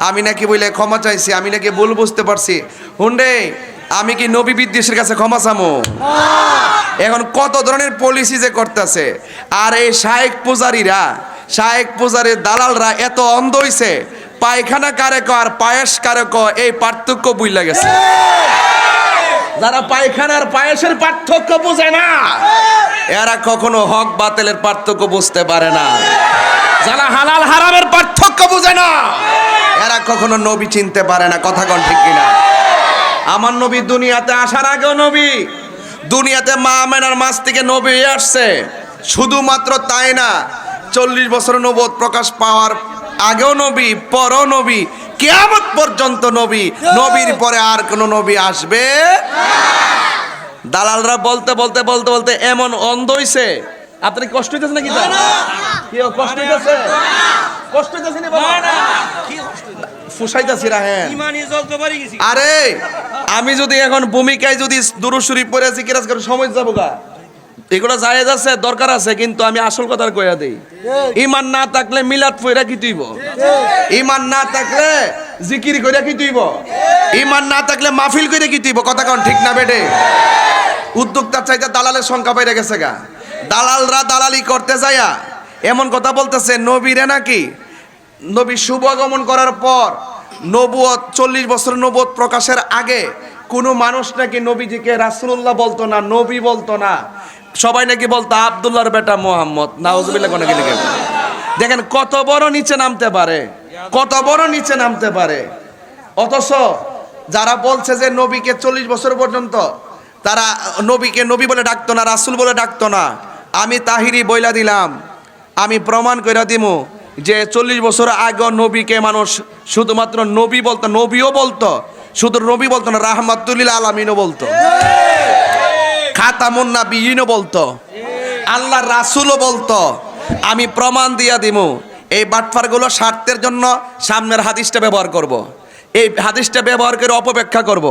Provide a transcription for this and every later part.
আমি নাকি বলে ক্ষমা চাইছি, আমি নাকি ভুল বুঝতে পারছি। হুন্ডে আমি কি নবী বিদ্বেষের কাছে ক্ষমা চামো? এখন কত ধরনের পলিসি যে করতেছে। আর এই শায়েক পূজারীর দালালরা এত অন্ধ হইছে, পায়খানা কারে ক আর পায়েস কারে ক এই পার্থক্য বুঝলা গেছে। যারা পায়খানার পায়েসের পার্থক্য বুঝে না, এরা কখনো হক বাতিলের পার্থক্য বুঝতে পারে না। যারা হালাল হারামের পার্থক্য বুঝে না, এরা কখনো নবী চিনতে পারে না। কথা কোন ঠিক কিনা? আমার নবী দুনিয়াতে আসার আগেও নবী, দুনিয়াতে মা আমেনার মাছ থেকে নবী আসছে। শুধুমাত্র তাই না, 40 বছর নবুয়ত প্রকাশ পাওয়ার আগেও নবী, পরও নবী, কিয়ামত পর্যন্ত নবী। নবীর পরে আর কোন নবী আসবে। দালালরা বলতে বলতে বলতে বলতে এমন অন্ধ হইছে। আপনার কি কষ্ট হইতেছে নাকি? কি কষ্ট হইতেছে? কষ্ট হইতেছে না বাবা? ফুসাইতাছি রাহেন। আরে আমি যদি এখন ভূমিকায় যদি দুরূদ শরীফ পড়ে আছি, কিরাজ করে সময় যাবো গা। এগুলো জায়েজ আছে, দরকার আছে, কিন্তু আমি আসল কথা কইয়া দেই। ঈমান না থাকলে মিলাদ পড়া কি তুইব? ঈমান না থাকলে জিকির কইরা কি তুইব? ঈমান না থাকলে মাহফিল কইরা কি তুইব? কথা কোন ঠিক না বেটে? উদ্যোক্তার চাইতে দালালের সংখ্যা বেড়ে গেছে গা। দালালরা দালালি করতে যায়া এমন কথা বলতেছে, নবীরে নাকি নবী শুভ আগমন করার পর নবুয়ত 40 বছর নবুয়ত প্রকাশের আগে কোনো মানুষ নাকি নবীজিকে রাসূলুল্লাহ বলতো না, নবী বলতো না। সবাই নাকি বলতো আব্দুল্লাহর বেটা মুহাম্মদ। নাউজুবিল্লাহ কোন গেলে। দেখেন কত বড় নিচে নামতে পারে, কত বড় নিচে নামতে পারে। অথচ যারা বলছে যে নবীকে 40 বছর পর্যন্ত তারা নবীকে নবী বলে ডাকতো না, রাসূল বলে ডাকতো না, আমি তাহিরি বইলা দিলাম, আমি প্রমাণ কইরা দিমু যে 40 বছর আগে নবীকে মানুষ শুধুমাত্র নবী বলতো, নবীও বলতো, শুধু নবী বলতো না, রাহমাতুল্লিল আলামিনও বলতো, খাতামুন নাবিয়িনও বলতো, আল্লাহর রাসূলও বলতো। আমি প্রমাণ দিয়া দিমু। এই বাটফারগুলো স্বার্থের জন্য সামনের হাদিসটা ব্যবহার করব। এই হাদিসটা ব্যবহার করে অপব্যাখ্যা করব।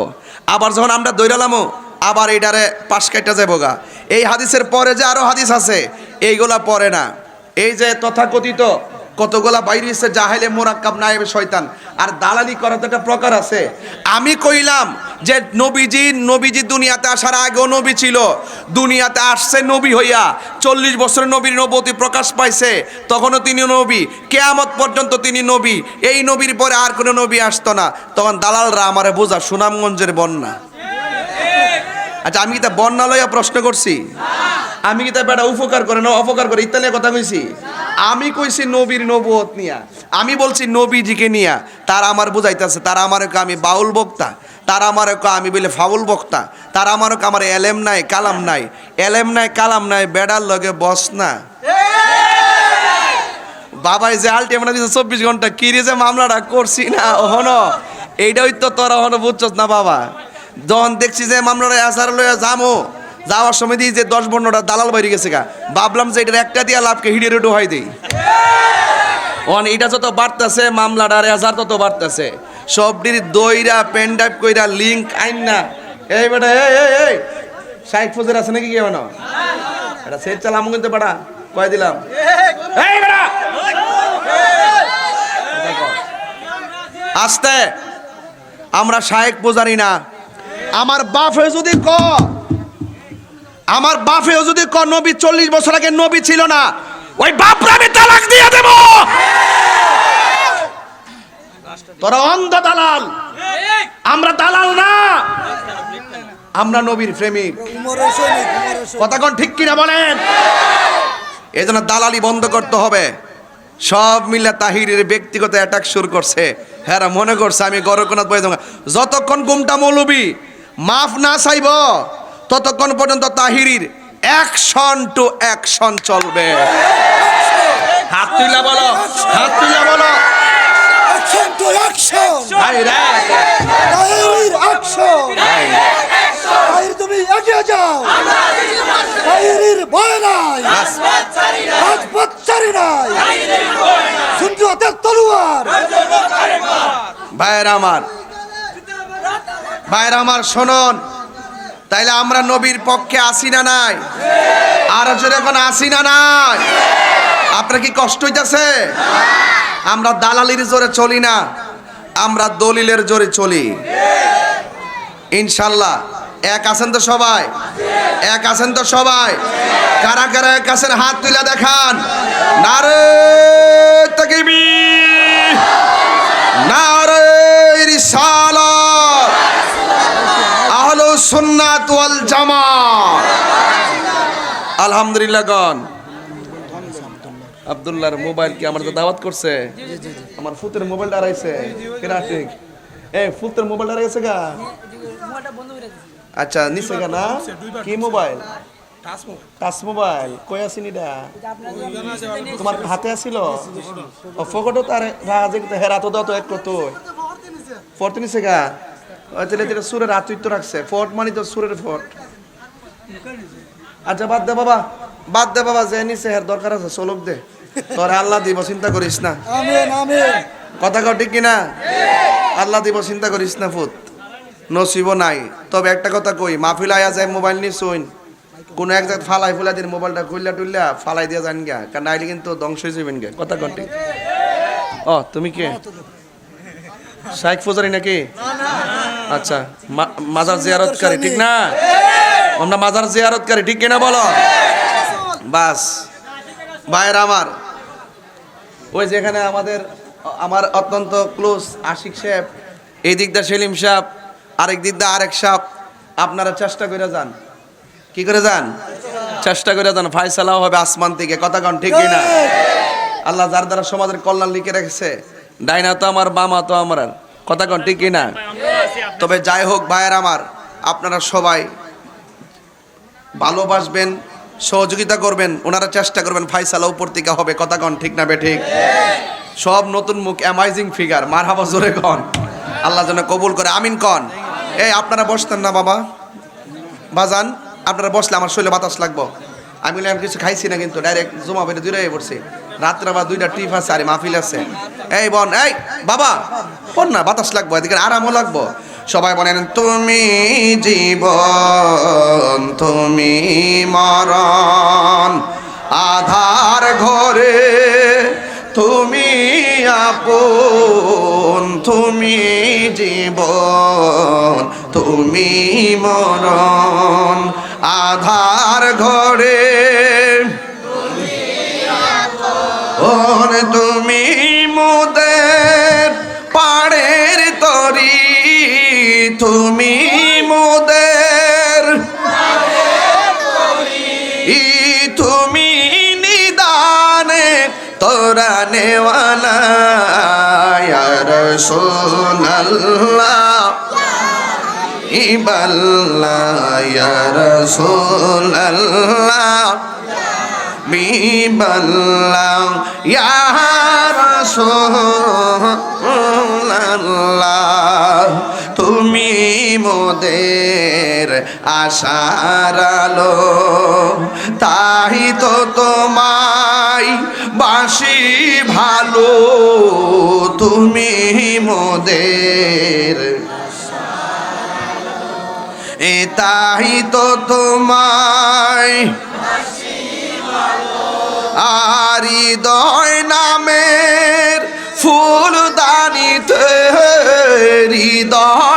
আবার যখন আমরা দৈরালামো আবার এইটারে পাশ কাইটা যাবো গা। এই হাদিসের পরে যে আরো হাদিস আছে এইগুলা পড়ে না। এই যে তথাকথিত কতগুলা বাইরে এসে জাহেলে মোরাক্কাব নায়েবে শয়তান, আর দালালি করার তো একটা প্রকার আছে। আমি কইলাম যে নবীজি দুনিয়াতে আসার আগেও নবী ছিল, দুনিয়াতে আসছে নবী হইয়া 40 বছর নবীর নবুয়তি প্রকাশ পাইছে, তখনও তিনি নবী, কিয়ামত পর্যন্ত তিনি নবী। এই নবীর পরে আর কোনো নবী আসতো না। তখন দালালরা আমারে বোঝা সুনামগঞ্জের বন্যা। আচ্ছা আমি কি তা বন্যা লইয়া প্রশ্ন করছি? আমি কি তা বেটা উপকার করে না অপকার করে ইত্যাদি কথা কইছি? আমি কইছি নবীর নবুয়ত নিয়া, আমি বলছি নবীজিকে নিয়া। তারা আমার বুঝাইতেছে, তারা আমার আমি বাউল বক্তা, তারা আমার আমি বলে ফাউল বক্তা, তারা আমার আমার এলেম নাই কালাম নাই। এলেম নাই কালাম নাই বেড়ার লগে বস না। বাবাই যে আলটিমেট দিছে 24 ঘন্টা কিরে যে মামলাটা করছি না ওহনো, এইটাই তো তোরা ওহনো বুঝছস না বাবা। যখন দেখছি যে মামলাটা আসার লইয়া যামো, যাওয়ার সময় দিই যে 10-15টা দালাল বাইরে গেছে গা, ভাবলাম যে এটার একটা দিয়া লাভকে হিড়ে রেডো হয় দেই। এটা যত বাড়তেছে মামলাটার হাজার তত বাড়তেছে। সবটির দইরা পেন ড্রাইভ কইরা লিঙ্ক আইন না। এই বেটা এই শাইখ ফজর আছে নাকি কি বানো? এটা সেট চালাম কিন্তু বেটা কয় দিলাম। এই বেটা আস্তে, আমরা শাইখ পূজারি না। আমার বাপে যদি ক নবী 40 বছর আগে নবী ছিল না, ওই বাপরা আমি তালাক দিয়ে দেব। তোরা অন্ধ দালাল, আমরা দালাল না, আমরা নবীর প্রেমিক। কথা কোন ঠিক কিনা বলেন? এই জন্য দালালি বন্ধ করতে হবে। সব মিলে তাহিরের ব্যক্তিগত অ্যাটাক শুরু করছে। হ্যাঁ মনে করছে আমি গরকনাথ বই দেবো। যতক্ষণ গুমটা মৌলবী মাফ না চাইব ততক্ষণ পর্যন্ত তাহিরির অ্যাকশন টু অ্যাকশন চলবে। হাত তুলে বলো, হাত তুলে বলো, অ্যাকশন টু অ্যাকশন। তাহিরির অ্যাকশন, তাহির তুমি এগিয়ে যাও, তাহিরির ভয় নাই, রাজপথ ছাড়ি নাই, সুন্নিয়তের তলোয়ার। ভাইরা আমার শুনুন, তাইলে আমরা নবীর পক্ষে আসি না নাই? আর জোরে এখন আসি না নাই? আপনার কি কষ্ট হইতাছে? আমরা দালালির জোরে চলি না, আমরা দলিলের জোরে চলি ইনশাল্লাহ। এক আছেন তো সবাই? এক আছেন তো সবাই? কারা কারা এক আছেন হাত তুলে দেখান। নারে তাকবীর, নারে রিসালাত, আহলুস সুন্নাত ওয়াল জামাত। আলহামদুলিল্লাহ গণ। আব্দুল্লাহর মোবাইল কি আমার তো দাওয়াত করছে? আমার ফুতের মোবাইলটা হারাইছে। কেনা ঠিক এই ফুতের মোবাইলটা হারাইছে গা? আচ্ছা নিছে গা না? কি মোবাইল? Touch mobile. কই আসিনি এটা? তোমার হাতে আসিল? ও ফকটো তার রাজে হেরা তো দাও তো এক কত ফটো নিছে গা? ওই তেলে তেলে সুরের হাত তো রাখছে। ফট মানি তো সুরের ফট। আচ্ছা বাদ দে বাবা, বাদ দে বাবা, যে নিছে হের দরকার আছে চলক দে, তোরে আল্লাহ দিব, চিন্তা করিস না। আমিন আমিন। কথা কও ঠিক কিনা? আল্লাহ দিব, চিন্তা করিস না ফুত, নসিবও নাই। তবে একটা কথা কই, মাহফিল আয়া যায় মোবাইল নিয়ে শুন, কোন এক জায়গায় ফালাই ফুলা দিন মোবাইলটা খুললা টুললা ফালাই দিয়ে যান গা, কারণ নাইলে কিন্তু ধ্বংস হয়ে যাবেন গা। কথা কন ঠিক? ও তুমি কে শাইখ ফুজারি নাকি? আচ্ছা মাজার জিয়ারতকারী ঠিক না? আমরা মাজার জিয়ারতকারী ঠিক কিনা বলো? বাস ভাইয়ের আমার, ওই যেখানে আমার অত্যন্ত ক্লোজ আশিক সাহেব, এই দিকটা সেলিম সাহেব, আরেক দিকটা আরেক সাহেব, আপনারা চেষ্টা করে যান। কি করে যান? চেষ্টা করে যান, ফায়সালাও হবে আসমান থেকে। কথা কন ঠিক কিনা? আল্লাহ যার দ্বারা সমাজের কল্যাণ লিখে রেখেছে, ডাইনা তো আমার, বামা তো আমার। কথা কন ঠিক কিনা? তবে যাই হোক ভাইয়ের আমার, আপনারা সবাই ভালোবাসবেন, সহযোগিতা করবেন, ওনারা চেষ্টা করবেন ফায়সালা উপর থেকে হবে। কথা কন ঠিক না বে ঠিক? সব নতুন মুখ, অ্যামাইজিং ফিগার। মারহাবা জোরে কন, আল্লাহ যেন কবুল করে, আমিন কন। এই আপনারা বসতেন না বাবা বাজান, আপনারা বসলে আমার শরীরে বাতাস লাগবো। আমি কিছু খাইছি না কিন্তু, ডাইরেক্ট জমা বেড়ে দূরে পড়ছি। রাত্রে আবার 2টা টিপ আছে আর মাহফিল আছে। এই বোন, এই বাবা পড় না, বাতাস লাগবো, এদিকে আরামও লাগবো। সবাই বলেন তুমি জীবন তুমি মরণ, আধার ঘরে তুমি আপন, তুমি জীবন তুমি মরণ, আধার ঘরে তুমি মোদের পাড়ের তরি, তুমি মোদের তুমি নিদানে তোরা নেওয়ালা ইয়া রাসূলুল্লাহ ইবাল্লাহ ইয়া রাসূলুল্লাহ বিবাল্লাহ ইয়া রাসূলুল্লাহ। তুমি মোদের আশার আলো, তাই তো তোমায় বাসি ভালো, তুমি মোদের তাই তো তোমায় আর হৃদয় নামের ফুলদানিতে হৃদয়